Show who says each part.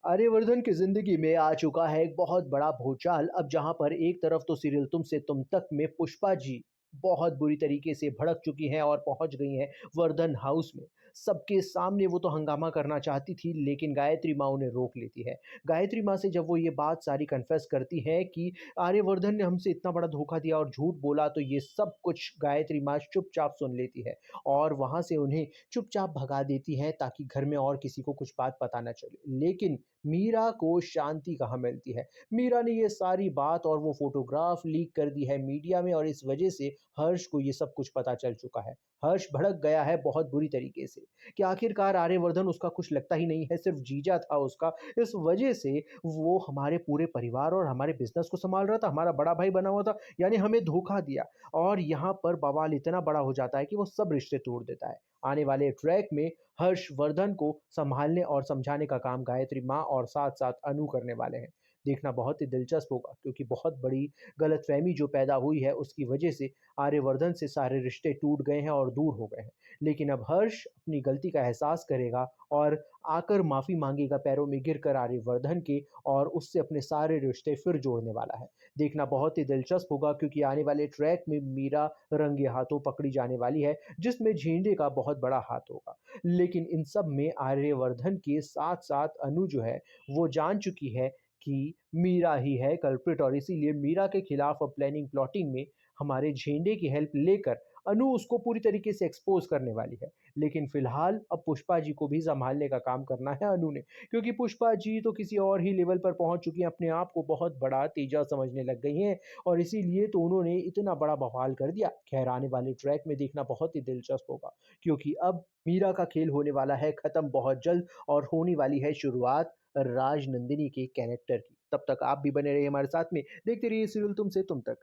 Speaker 1: आर्यवर्धन की ज़िंदगी में आ चुका है एक बहुत बड़ा भूचाल। अब जहाँ पर एक तरफ तो सीरियल तुम से तुम तक में पुष्पा जी बहुत बुरी तरीके से भड़क चुकी हैं और पहुँच गई हैं वर्धन हाउस में। सबके सामने वो तो हंगामा करना चाहती थी, लेकिन गायत्री माँ उन्हें रोक लेती है। गायत्री माँ से जब वो ये बात सारी कन्फेस करती हैं कि आर्यवर्धन ने हमसे इतना बड़ा धोखा दिया और झूठ बोला, तो ये सब कुछ गायत्री माँ चुपचाप सुन लेती है और वहाँ से उन्हें चुपचाप भगा देती हैं ताकि घर में और किसी को कुछ बात पता ना चले। लेकिन मीरा को शांति कहाँ मिलती है। मीरा ने ये सारी बात और वो फ़ोटोग्राफ लीक कर दी है मीडिया में, और इस वजह से हर्ष को ये सब कुछ पता चल चुका है। हर्ष भड़क गया है बहुत बुरी तरीके से कि आखिरकार आर्यवर्धन उसका कुछ लगता ही नहीं है, सिर्फ़ जीजा था उसका। इस वजह से वो हमारे पूरे परिवार और हमारे बिज़नेस को सँभाल रहा था, हमारा बड़ा भाई बना हुआ था, यानी हमें धोखा दिया। और यहाँ पर बवाल इतना बड़ा हो जाता है कि वो सब रिश्ते तोड़ देता है। आने वाले ट्रैक में हर्षवर्धन को सँभालने और समझाने का काम गायत्री माँ और साथ-साथ अनु करने वाले हैं। देखना बहुत ही दिलचस्प होगा, क्योंकि बहुत बड़ी गलतफ़हमी जो पैदा हुई है उसकी वजह से आर्यवर्धन से सारे रिश्ते टूट गए हैं और दूर हो गए हैं। लेकिन अब हर्ष अपनी गलती का एहसास करेगा और आकर माफ़ी माँगेगा पैरों में गिरकर आर्यवर्धन के, और उससे अपने सारे रिश्ते फिर जोड़ने वाला है। देखना बहुत ही दिलचस्प होगा, क्योंकि आने वाले ट्रैक में मीरा रंगे हाथों पकड़ी जाने वाली है, जिसमें झेंडे का बहुत बड़ा हाथ होगा। लेकिन इन सब में आर्यवर्धन के साथ-साथ अनु जो है, वो जान चुकी है कि मीरा ही है कल्प्रिट, और इसीलिए मीरा के खिलाफ अब प्लानिंग प्लॉटिंग में हमारे झेंडे की हेल्प लेकर अनु उसको पूरी तरीके से एक्सपोज़ करने वाली है। लेकिन फ़िलहाल अब पुष्पा जी को भी सँभालने का काम करना है अनु ने, क्योंकि पुष्पा जी तो किसी और ही लेवल पर पहुँच चुकी हैं, अपने आप को बहुत बड़ा तेजा समझने लग गई हैं, और इसीलिए तो उन्होंने इतना बड़ा बवाल कर दिया। ख़ैर, आने वाले ट्रैक में देखना बहुत ही दिलचस्प होगा, क्योंकि अब मीरा का खेल होने वाला है ख़त्म बहुत जल्द, और होने वाली है शुरुआत राजनंदिनी के कैरेक्टर की। तब तक आप भी बने रहिए हमारे साथ में, देखते रहिए सीरियल तुमसे तुम तक।